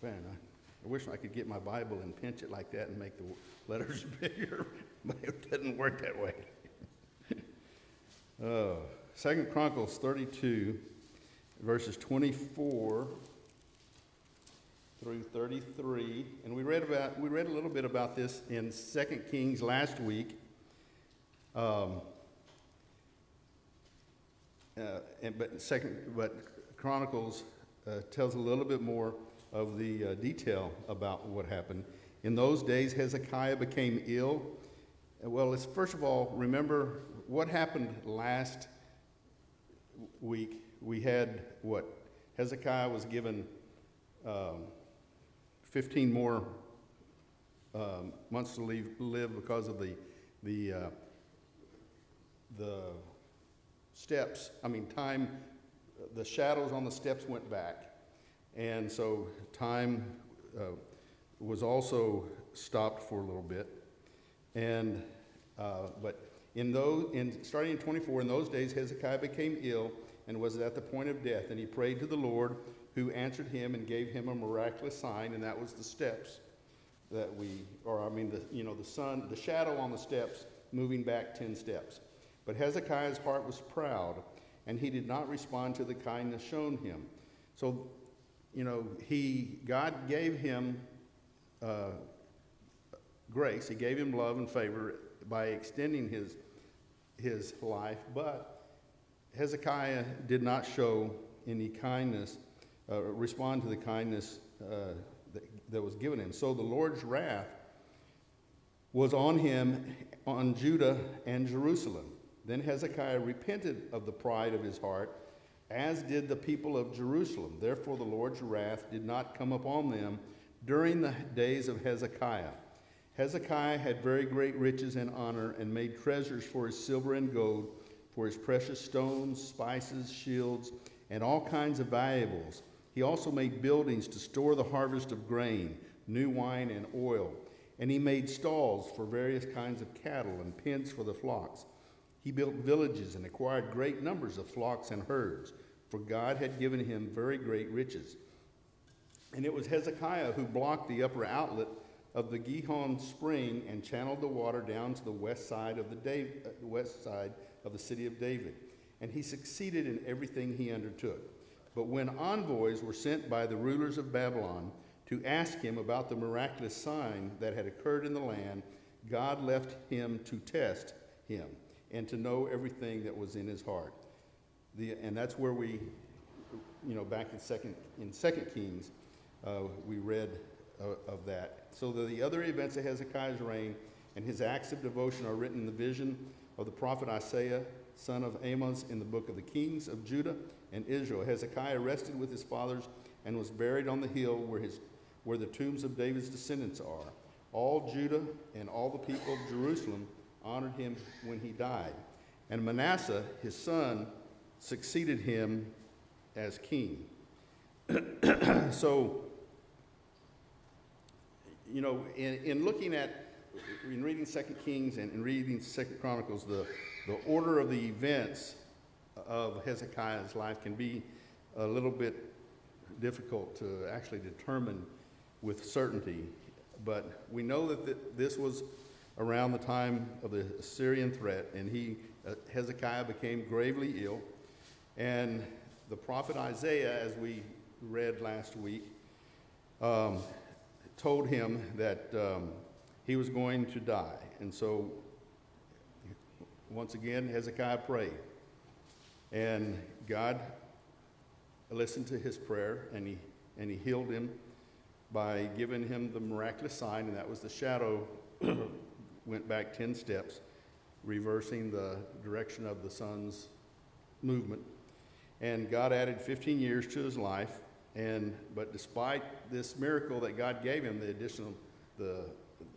Man, I wish I could get my Bible and pinch it like that and make the letters bigger, but it doesn't work that way. 2 Chronicles 32, verses 24 through 33, and we read a little bit about this in 2 Kings last week. But Chronicles tells a little bit more of the detail about what happened. In those days, Hezekiah became ill. Well, let's first of all remember what happened last week. We had Hezekiah was given 15 more months to live because of the steps. Time. The shadows on the steps went back. And so time was also stopped for a little bit. And but starting in 24, in those days Hezekiah became ill and was at the point of death. And he prayed to the Lord, who answered him and gave him a miraculous sign, and that was the steps the sun, the shadow on the steps moving back 10 steps. But Hezekiah's heart was proud, and he did not respond to the kindness shown him. So, God gave him grace. He gave him love and favor by extending his life, but Hezekiah did not show any kindness, respond to the kindness that was given him. So the Lord's wrath was on him, on Judah and Jerusalem. Then Hezekiah repented of the pride of his heart, as did the people of Jerusalem. Therefore the Lord's wrath did not come upon them during the days of Hezekiah. Hezekiah had very great riches and honor, and made treasures for his silver and gold, for his precious stones, spices, shields, and all kinds of valuables. He also made buildings to store the harvest of grain, new wine, and oil. And he made stalls for various kinds of cattle and pens for the flocks. He built villages and acquired great numbers of flocks and herds, for God had given him very great riches. And it was Hezekiah who blocked the upper outlet of the Gihon spring and channeled the water down to the west side of the city of David. And he succeeded in everything he undertook. But when envoys were sent by the rulers of Babylon to ask him about the miraculous sign that had occurred in the land, God left him to test him and to know everything that was in his heart. And that's where we, back in 2 Kings, we read of that. So the other events of Hezekiah's reign and his acts of devotion are written in the vision of the prophet Isaiah, son of Amos, in the book of the kings of Judah and Israel. Hezekiah rested with his fathers and was buried on the hill where the tombs of David's descendants are. All Judah and all the people of Jerusalem honored him when he died. And Manasseh, his son, succeeded him as king. So, in looking at, in reading 2 Kings and reading 2 Chronicles, the order of the events of Hezekiah's life can be a little bit difficult to actually determine with certainty. But we know that this was around the time of the Assyrian threat, and Hezekiah became gravely ill. And the prophet Isaiah, as we read last week, told him that he was going to die. And so, once again, Hezekiah prayed. And God listened to his prayer, and he healed him by giving him the miraculous sign, and that was the shadow went back 10 steps, reversing the direction of the sun's movement. And God added 15 years to his life. But despite this miracle that God gave him, the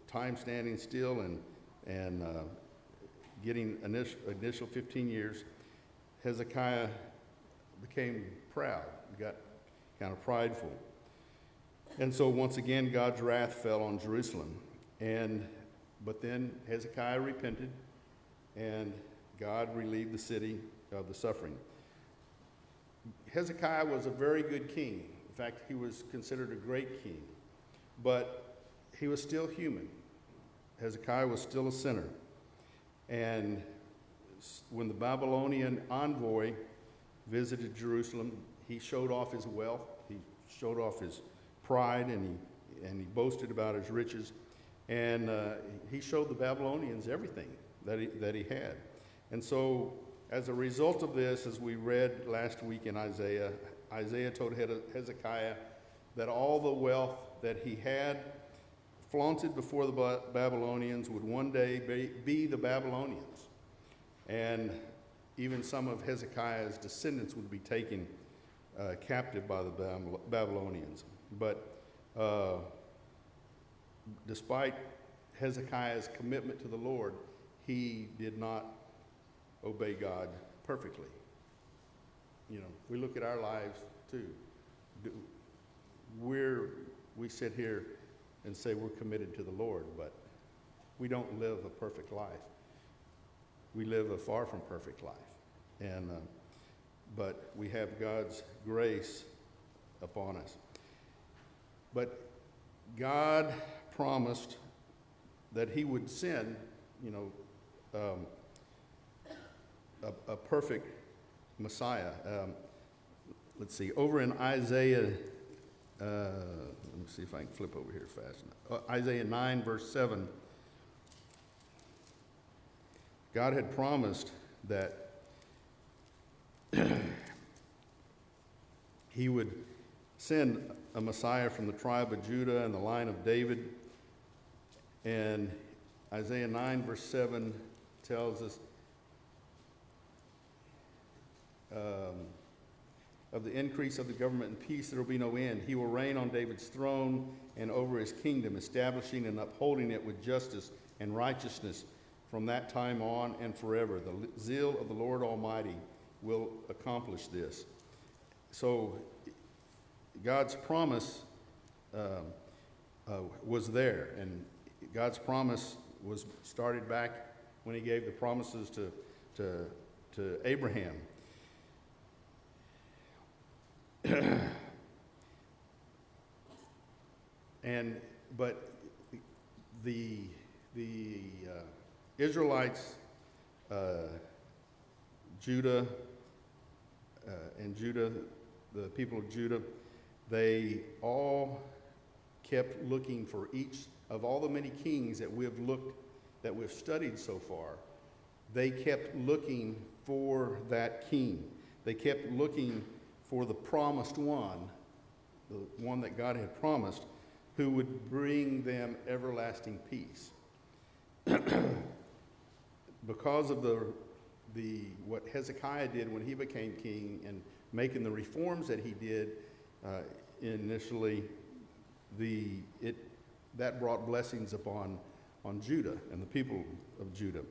time standing still and getting initial 15 years, Hezekiah became proud, got kind of prideful. And so once again, God's wrath fell on Jerusalem. But then Hezekiah repented, and God relieved the city of the suffering. Hezekiah was a very good king. In fact, he was considered a great king. But he was still human. Hezekiah was still a sinner. And when the Babylonian envoy visited Jerusalem, he showed off his wealth. He showed off his pride, and he boasted about his riches. And he showed the Babylonians everything that he had. And so, as a result of this, as we read last week in Isaiah, Isaiah told Hezekiah that all the wealth that he had flaunted before the Babylonians would one day be the Babylonians. And even some of Hezekiah's descendants would be taken captive by the Babylonians. But despite Hezekiah's commitment to the Lord, he did not obey God perfectly. You know, we look at our lives too. We sit here and say we're committed to the Lord, but we don't live a perfect life. We live a far from perfect life. And but we have God's grace upon us. But God promised that he would send, a perfect Messiah. Let's see, over in Isaiah, let me see if I can flip over here fast enough. Isaiah 9, verse 7, God had promised that he would send a Messiah from the tribe of Judah and the line of David. And Isaiah 9, verse 7 tells us of the increase of the government and peace, there will be no end. He will reign on David's throne and over his kingdom, establishing and upholding it with justice and righteousness from that time on and forever. The zeal of the Lord Almighty will accomplish this. So God's promise was there, and God's promise was started back when he gave the promises to Abraham. But the Israelites, Judah, the people of Judah, they all kept looking for each of all the many kings that we've studied so far. They kept looking for that king. They kept looking for the promised one, the one that God had promised, who would bring them everlasting peace. Because of what Hezekiah did when he became king and making the reforms that he did initially, that brought blessings upon Judah and the people of Judah.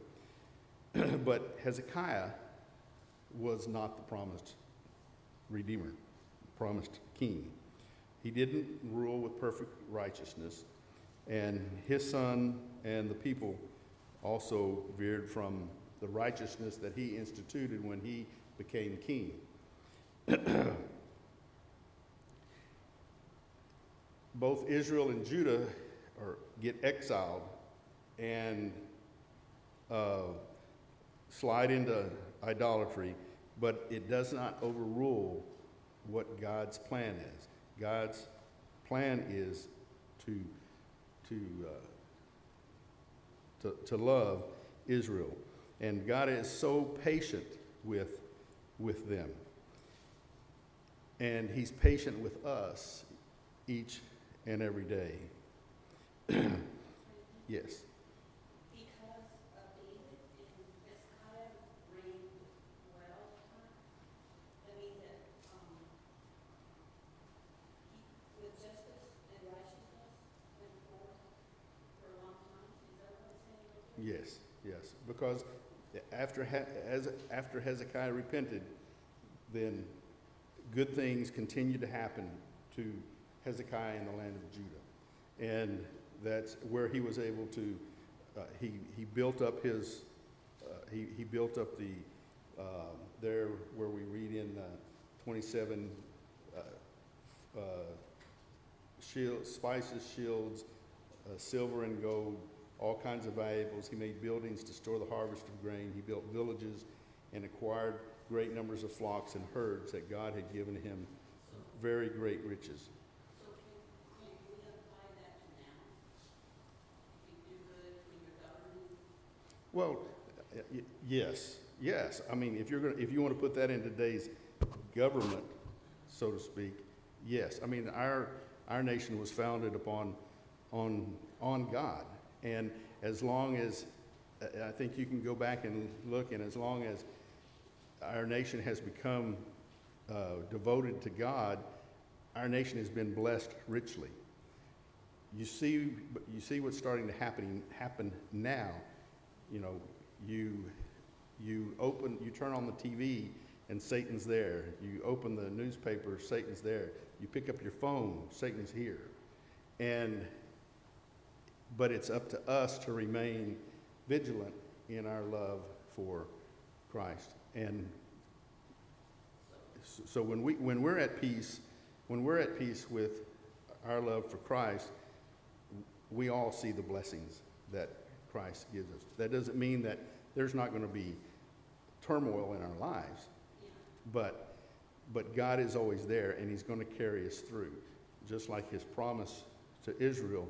But Hezekiah was not the promised Redeemer, promised king. He didn't rule with perfect righteousness, and his son and the people also veered from the righteousness that he instituted when he became king. Both Israel and Judah get exiled and slide into idolatry, but it does not overrule what God's plan is. God's plan is to love Israel, and God is so patient with them, and he's patient with us each and every day. Yes. Because of David and Hezekiah reigned well, that means that with justice and righteousness went forth for a long time. Is that what it's saying? Yes. Because after Hezekiah repented, then good things continued to happen to Hezekiah in the land of Judah, and that's where he was able to. He built up his. He built up the there where we read in 27, spices, shields, silver and gold, all kinds of valuables. He made buildings to store the harvest of grain. He built villages and acquired great numbers of flocks and herds that God had given him very great riches. So can we apply that to now? If you do good in your government? Well, yes, yes. I mean, if you want to put that in today's government, so to speak, yes. I mean, our nation was founded upon on God, and as long as I think you can go back and look, and as long as our nation has become devoted to God, our nation has been blessed richly. You see what's starting to happen now. You know, you turn on the TV and Satan's there. You open the newspaper, Satan's there. You pick up your phone, Satan's here. But it's up to us to remain vigilant in our love for Christ. And so when we're at peace with our love for Christ, we all see the blessings that Christ gives us. That doesn't mean that there's not going to be turmoil in our lives, but God is always there, and he's going to carry us through, just like his promise to Israel.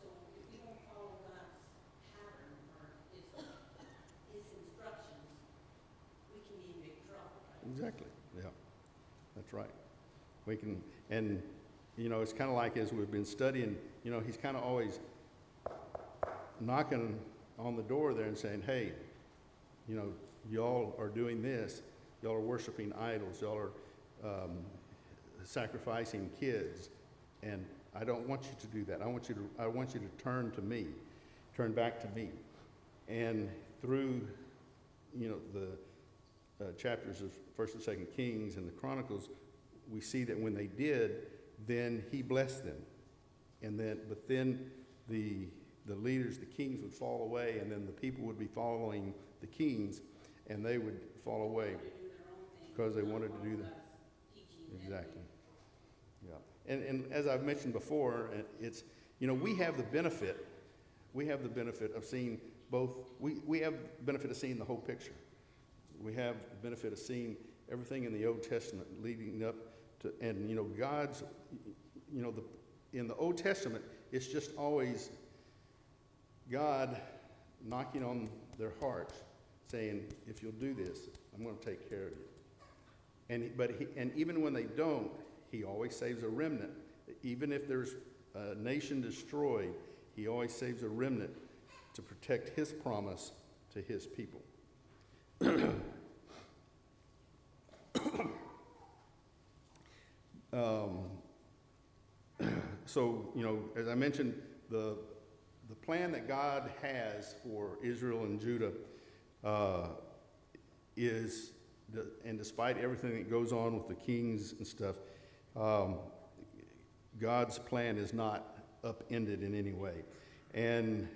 So if we don't follow God's pattern or his instructions, we can be in big trouble, right? Exactly. Yeah, that's right. We can, and you know, it's kind of like as we've been studying, you know, he's kind of always knocking on the door there and saying, hey, you know, y'all are doing this. Y'all are worshiping idols. Y'all are sacrificing kids, and I don't want you to do that. I want you to turn to me, turn back to me. And through, you know, the chapters of 1st and 2nd Kings and the Chronicles, we see that when they did, then he blessed them. But then the leaders, the kings, would fall away, and then the people would be following the kings, and they would fall away because they wanted to do that. Exactly. Yeah. And as I've mentioned before, it's, you know, we have the benefit of seeing both. We have the benefit of seeing the whole picture. We have the benefit of seeing everything in the Old Testament leading up to, and you know, God's, you know, in the Old Testament, it's just always God knocking on their hearts, saying, if you'll do this, I'm going to take care of you. And even when they don't, he always saves a remnant. Even if there's a nation destroyed, he always saves a remnant to protect his promise to his people. So, you know, as I mentioned, the plan that God has for Israel and Judah is, and despite everything that goes on with the kings and stuff, God's plan is not upended in any way. And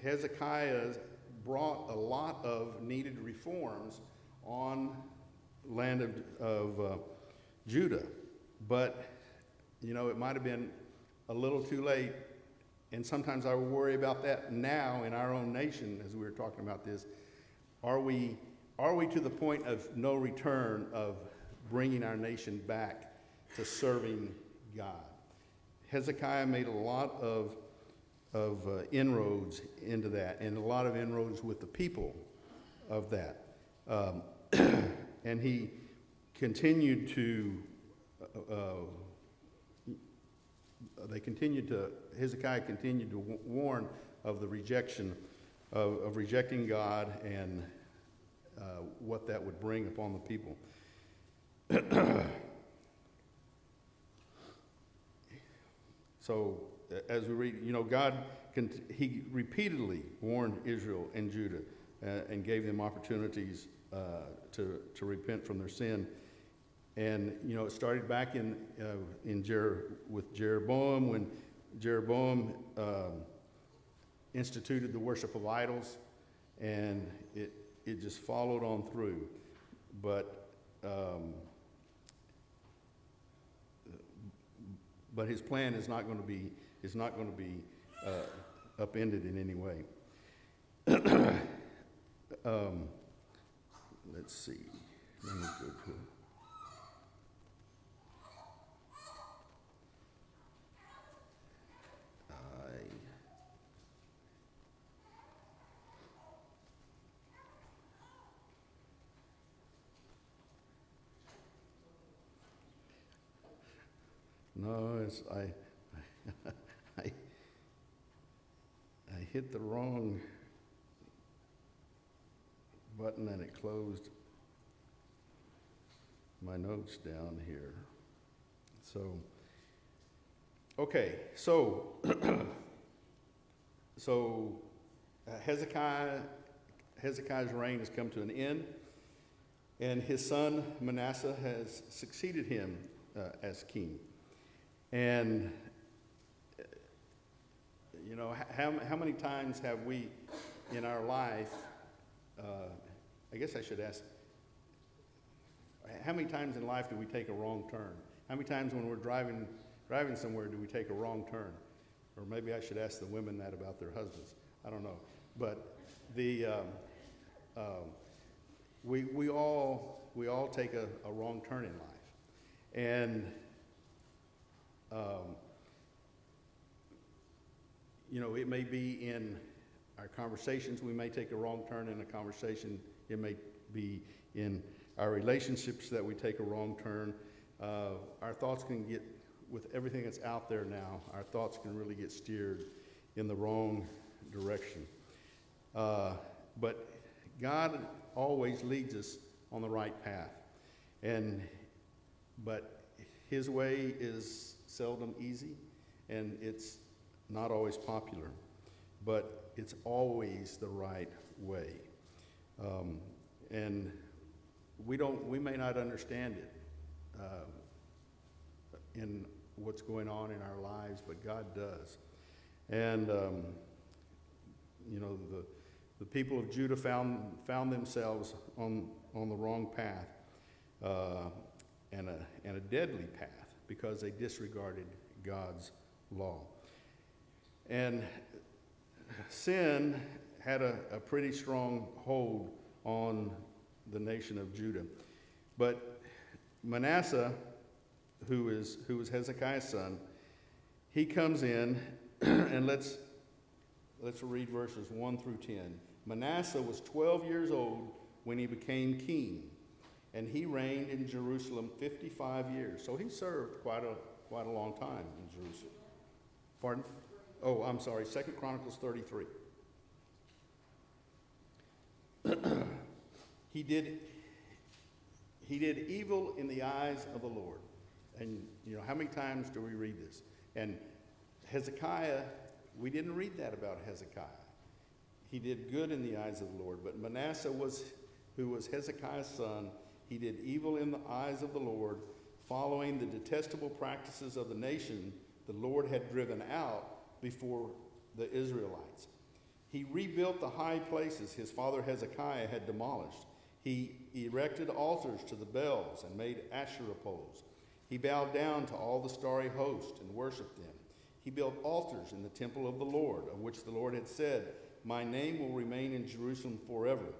Hezekiah brought a lot of needed reforms on the land of Judah. But, you know, it might have been a little too late. And sometimes I worry about that now in our own nation as we were talking about this. Are we to the point of no return of bringing our nation back to serving God? Hezekiah made a lot of inroads into that, and a lot of inroads with the people of that. And he continued to, Hezekiah continued to warn of the rejection, of rejecting God and what that would bring upon the people. So, as we read, you know, he repeatedly warned Israel and Judah and gave them opportunities to repent from their sin. And, you know, it started back with Jeroboam, when Jeroboam instituted the worship of idols, and it just followed on through. But but his plan is not going to be upended in any way. Let's see. Let me go to it. No, it's I hit the wrong button and it closed my notes down here. So, okay, so Hezekiah's reign has come to an end, and his son Manasseh has succeeded him as king. And you know, how many times have we in our life, I guess I should ask, how many times in life do we take a wrong turn? How many times when we're driving somewhere do we take a wrong turn? Or maybe I should ask the women that about their husbands. I don't know. But we all take a wrong turn in life. And you know, it may be in our conversations, we may take a wrong turn in a conversation. It may be in our relationships that we take a wrong turn. Our thoughts can get, with everything that's out there now, our thoughts can really get steered in the wrong direction. But God always leads us on the right path. But his way is seldom easy, and it's not always popular, but it's always the right way. And we may not understand it in what's going on in our lives, but God does. And you know, the people of Judah found themselves on the wrong path, and a deadly path, because they disregarded God's law. And sin had a pretty strong hold on the nation of Judah. But Manasseh, who was Hezekiah's son, he comes in, and let's read verses 1 through 10. Manasseh was 12 years old when he became king, and he reigned in Jerusalem 55 years. So he served quite a long time in Jerusalem. Pardon? Oh, I'm sorry, 2 Chronicles 33. He did evil in the eyes of the Lord. And you know, how many times do we read this? And Hezekiah, we didn't read that about Hezekiah. He did good in the eyes of the Lord. But Manasseh, who was Hezekiah's son, he did evil in the eyes of the Lord, following the detestable practices of the nation the Lord had driven out before the Israelites. He rebuilt the high places his father Hezekiah had demolished. He erected altars to the Baals and made Asherah poles. He bowed down to all the starry host and worshipped them. He built altars in the temple of the Lord, of which the Lord had said, "My name will remain in Jerusalem forever."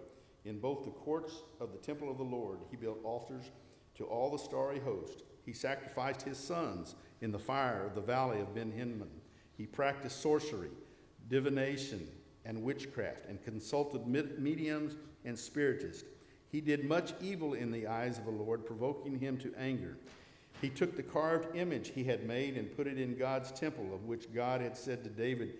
In both the courts of the temple of the Lord, he built altars to all the starry host. He sacrificed his sons in the fire of the valley of Ben-Hinnom. He practiced sorcery, divination, and witchcraft, and consulted mediums and spiritists. He did much evil in the eyes of the Lord, provoking him to anger. He took the carved image he had made and put it in God's temple, of which God had said to David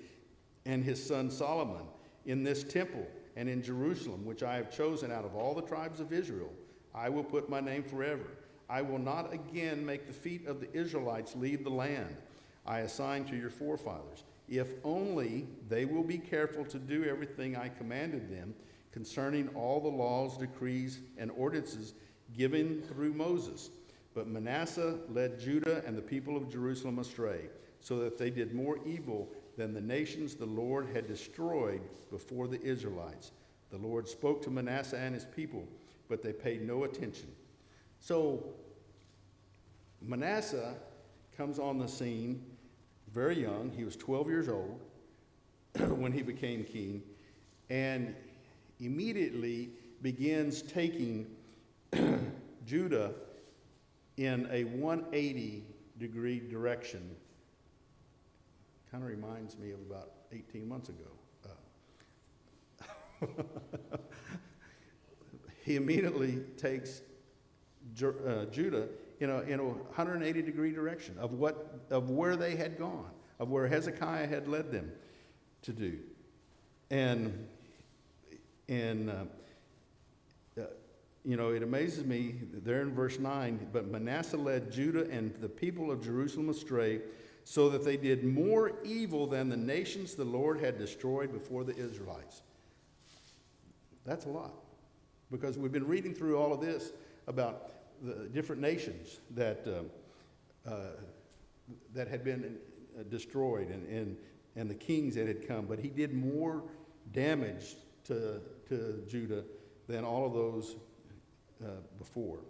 and his son Solomon, "In this temple and in Jerusalem, which I have chosen out of all the tribes of Israel, I will put my name forever. I will not again make the feet of the Israelites leave the land I assigned to your forefathers, if only they will be careful to do everything I commanded them concerning all the laws, decrees, and ordinances given through Moses." But Manasseh led Judah and the people of Jerusalem astray, so that they did more evil than the nations the Lord had destroyed before the Israelites. The Lord spoke to Manasseh and his people, but they paid no attention. So Manasseh comes on the scene very young. He was 12 years old when he became king, and immediately begins taking Judah in a 180-degree direction. Kind of reminds me of about 18 months ago. He immediately takes Judah in a 180-degree direction of where they had gone, of where Hezekiah had led them to do. And it amazes me there in verse 9, but Manasseh led Judah and the people of Jerusalem astray, so that they did more evil than the nations the Lord had destroyed before the Israelites. That's a lot, because we've been reading through all of this about the different nations that had been destroyed and the kings that had come. But he did more damage to Judah than all of those before.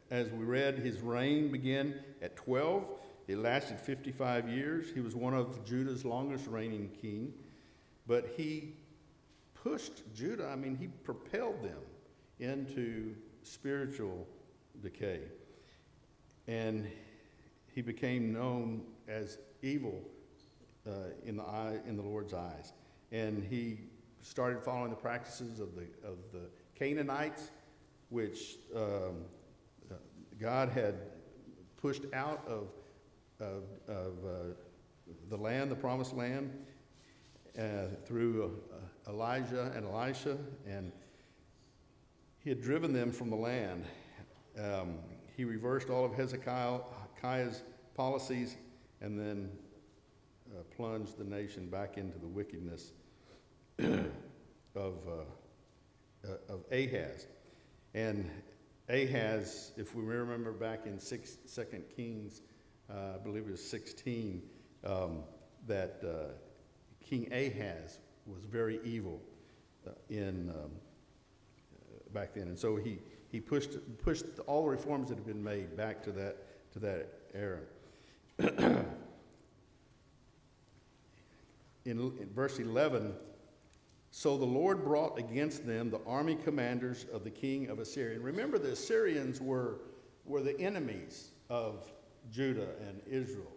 As we read, his reign began at 12. It lasted 55 years. He was one of Judah's longest reigning king. But he pushed Judah, he propelled them into spiritual decay. And he became known as evil in the Lord's eyes. And he started following the practices of the Canaanites, which God had pushed out of the land, the promised land, through Elijah and Elisha, and he had driven them from the land. He reversed all of Hezekiah's policies and then plunged the nation back into the wickedness of Ahaz. And Ahaz, if we remember back in 2 Kings, I believe it was 16, that King Ahaz was very evil back then, and so he pushed all the reforms that had been made back to that era. In verse 11, so the Lord brought against them the army commanders of the king of Assyria. And remember, the Assyrians were the enemies of Judah and Israel.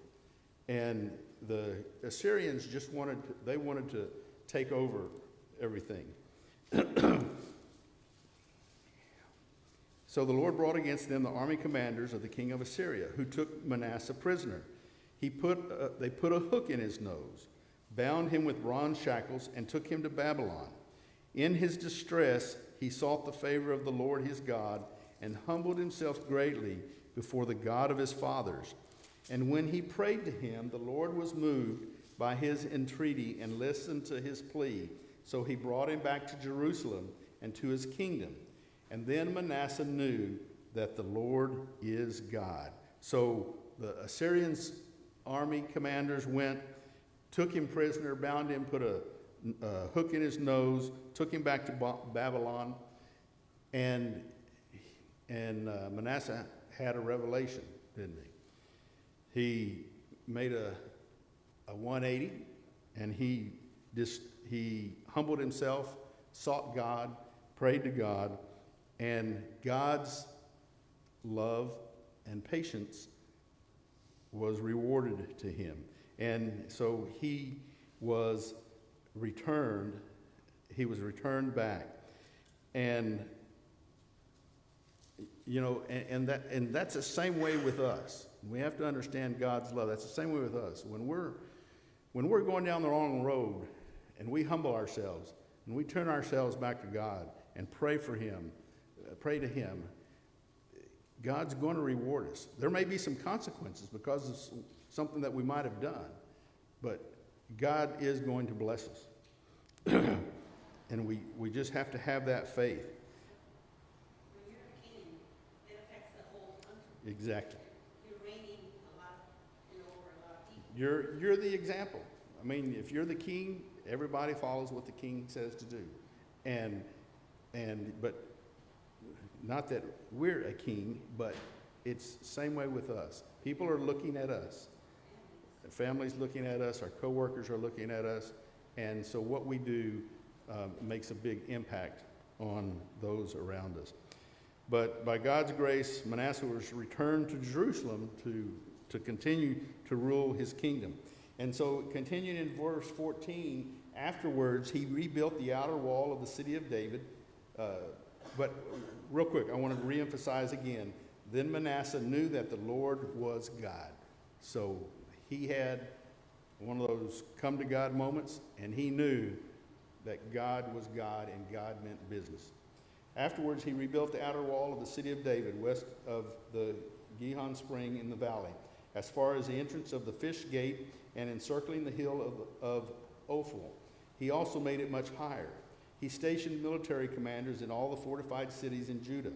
And the Assyrians wanted to take over everything. So the Lord brought against them the army commanders of the king of Assyria, who took Manasseh prisoner. They put a hook in his nose, bound him with bronze shackles, and took him to Babylon. In his distress, he sought the favor of the Lord his God and humbled himself greatly before the God of his fathers. And when he prayed to him, the Lord was moved by his entreaty and listened to his plea. So he brought him back to Jerusalem and to his kingdom. And then Manasseh knew that the Lord is God. So the Assyrians' army commanders went, took him prisoner, bound him, put a hook in his nose, took him back to Babylon, and Manasseh had a revelation, didn't he? He made a 180, and he humbled himself, sought God, prayed to God, and God's love and patience was rewarded to him. And so he was returned back. And and that's the same way with us. We have to understand God's love. That's the same way with us. When we're going down the wrong road and we humble ourselves and we turn ourselves back to God and pray to him, God's going to reward us. There may be some consequences because of something that we might have done, but God is going to bless us. And we just have to have that faith. When you're a king, it affects the whole country. Exactly. You're reigning over a lot of people. You're the example. If you're the king, everybody follows what the king says to do. But not that we're a king, but it's the same way with us. People are looking at us. The family's looking at us. Our coworkers are looking at us. And so what we do makes a big impact on those around us. But by God's grace, Manasseh was returned to Jerusalem to continue to rule his kingdom. And so continuing in verse 14, afterwards he rebuilt the outer wall of the city of David. But real quick, I want to reemphasize again, then Manasseh knew that the Lord was God. So he had one of those come to God moments, and he knew that God was God and God meant business. Afterwards, he rebuilt the outer wall of the city of David, west of the Gihon spring in the valley, as far as the entrance of the fish gate and encircling the hill of Ophel. He also made it much higher. He stationed military commanders in all the fortified cities in Judah.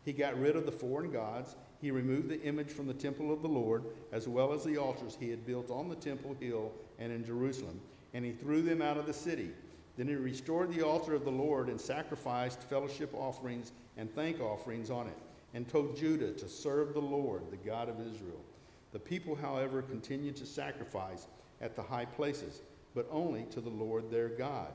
He got rid of the foreign gods. He removed the image from the temple of the Lord, as well as the altars he had built on the temple hill and in Jerusalem, and he threw them out of the city. Then he restored the altar of the Lord and sacrificed fellowship offerings and thank offerings on it, and told Judah to serve the Lord, the God of Israel. The people, however, continued to sacrifice at the high places, but only to the Lord their God.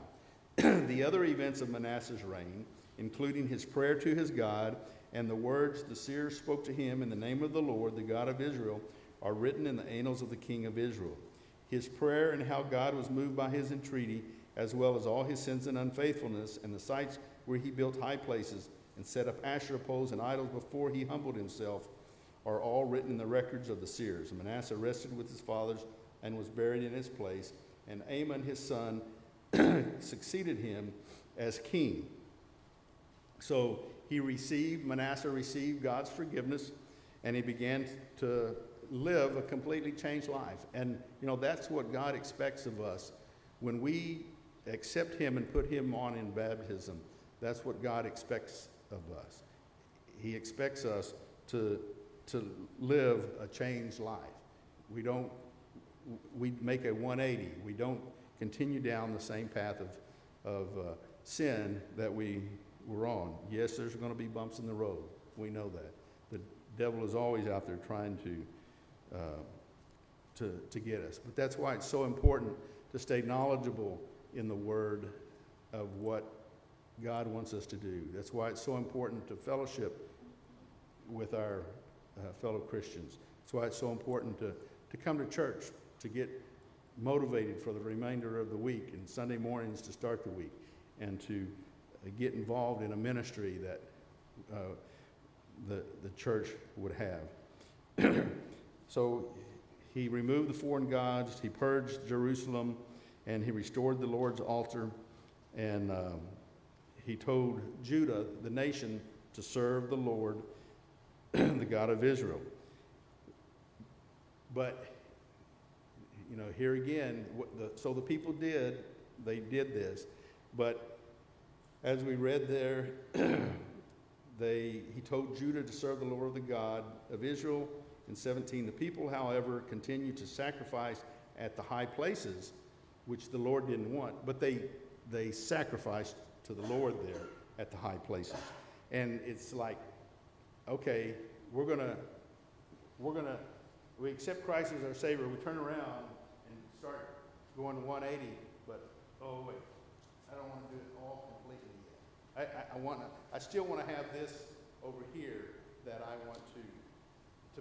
The other events of Manasseh's reign, including his prayer to his God and the words the seers spoke to him in the name of the Lord, the God of Israel, are written in the annals of the king of Israel. His prayer and how God was moved by his entreaty, as well as all his sins and unfaithfulness, and the sites where he built high places and set up Asherah poles and idols before he humbled himself, are all written in the records of the seers. Manasseh rested with his fathers and was buried in his place, and Amon his son succeeded him as king. So Manasseh received God's forgiveness, and he began to live a completely changed life. And, that's what God expects of us. When we accept him and put him on in baptism, that's what God expects of us. He expects us to live a changed life. We make a 180. We don't continue down the same path of sin that we were on. Yes, there's going to be bumps in the road. We know that. The devil is always out there trying to get us. But that's why it's so important to stay knowledgeable in the Word of what God wants us to do. That's why it's so important to fellowship with our fellow Christians. That's why it's so important to come to church, to get motivated for the remainder of the week and Sunday mornings to start the week, and to get involved in a ministry that the church would have. So he removed the foreign gods, he purged Jerusalem, and he restored the Lord's altar, and he told Judah, the nation, to serve the Lord, the God of Israel. But, here again, so the people did this, but as we read there, he told Judah to serve the Lord, the God of Israel. In 17, the people, however, continued to sacrifice at the high places, which the Lord didn't want, but they sacrificed to the Lord there at the high places. And it's like, okay, we accept Christ as our Savior, we turn around and start going 180, but, oh wait, I don't want to do it all completely yet. I still want to have this over here that I want to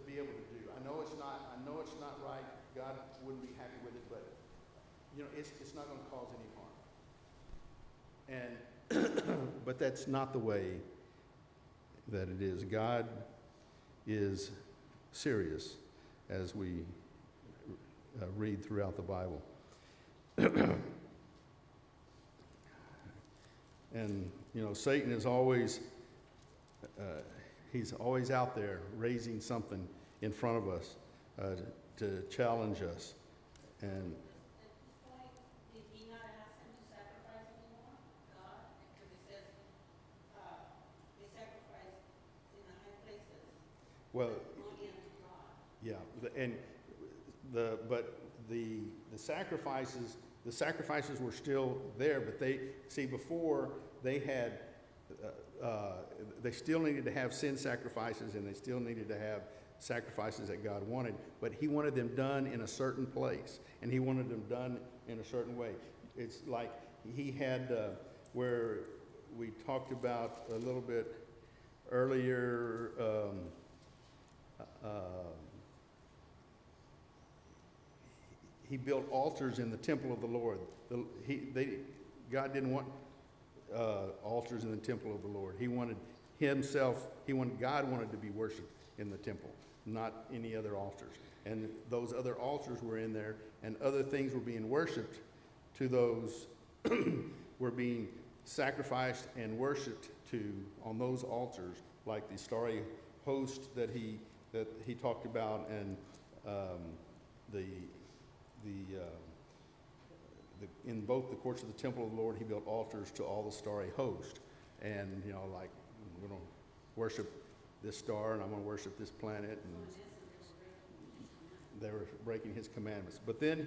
be able to do. I know it's not right. God wouldn't be happy with it, but it's not going to cause any harm. And but that's not the way that it is. God is serious as we read throughout the Bible. And Satan is always he's always out there raising something in front of us to challenge us. And at this point, did he not ask them to sacrifice anymore? God? Because it says they sacrifice in the high places. well, Only unto God. yeah, and the sacrifices were still there, but before they had they still needed to have sin sacrifices, and they still needed to have sacrifices that God wanted, but he wanted them done in a certain place, and he wanted them done in a certain way. It's like he had, where we talked about a little bit earlier, he built altars in the temple of the Lord. God didn't want altars in the temple of the Lord. He wanted God wanted to be worshipped in the temple, not any other altars. And those other altars were in there, and other things were being worshipped to those, were being sacrificed and worshipped to on those altars, like the starry host that he talked about, and in both the courts of the temple of the Lord, he built altars to all the starry host. And, like, we're going to worship this star, and I'm going to worship this planet. And they were breaking his commandments. But then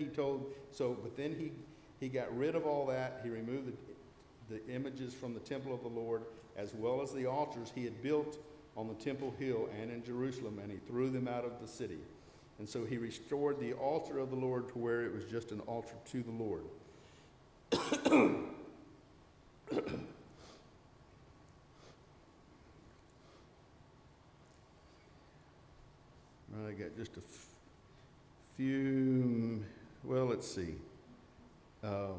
he got rid of all that. He removed the images from the temple of the Lord, as well as the altars he had built on the temple hill and in Jerusalem, and he threw them out of the city. And so he restored the altar of the Lord to where it was just an altar to the Lord. I got just a few, well, let's see. I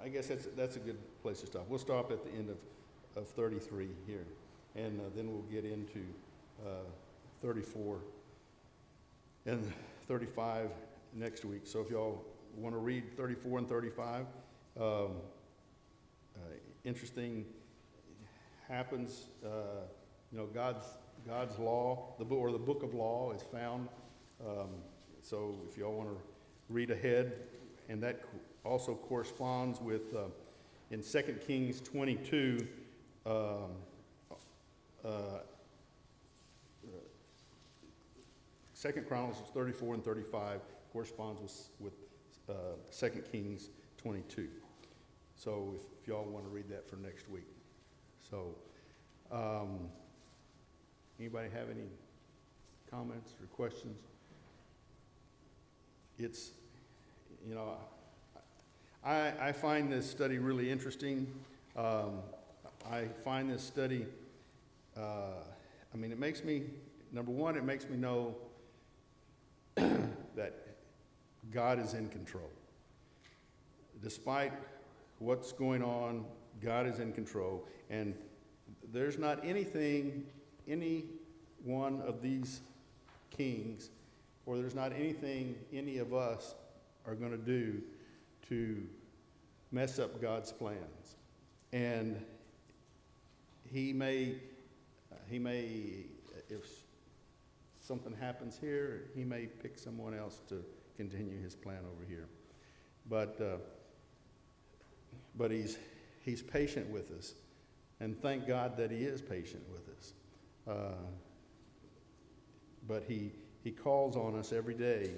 guess that's a good place to stop. We'll stop at the end of 33 here, and then we'll get into 34 and 35 next week. So if y'all want to read 34 and 35, interesting happens. God's law, the book of law is found. So if y'all want to read ahead, and that also corresponds with in 2 Kings 22. 2 Chronicles 34 and 35 corresponds with 2 Kings 22. So if y'all want to read that for next week. So anybody have any comments or questions? It's, I find this study really interesting. I find this study, it makes me, number one, it makes me know that God is in control. Despite what's going on, God is in control. And there's not anything, any one of these kings, or there's not anything any of us are going to do to mess up God's plans. And he may, if something happens here, he may pick someone else to continue his plan over here. But he's patient with us, and thank God that he is patient with us. But he calls on us every day,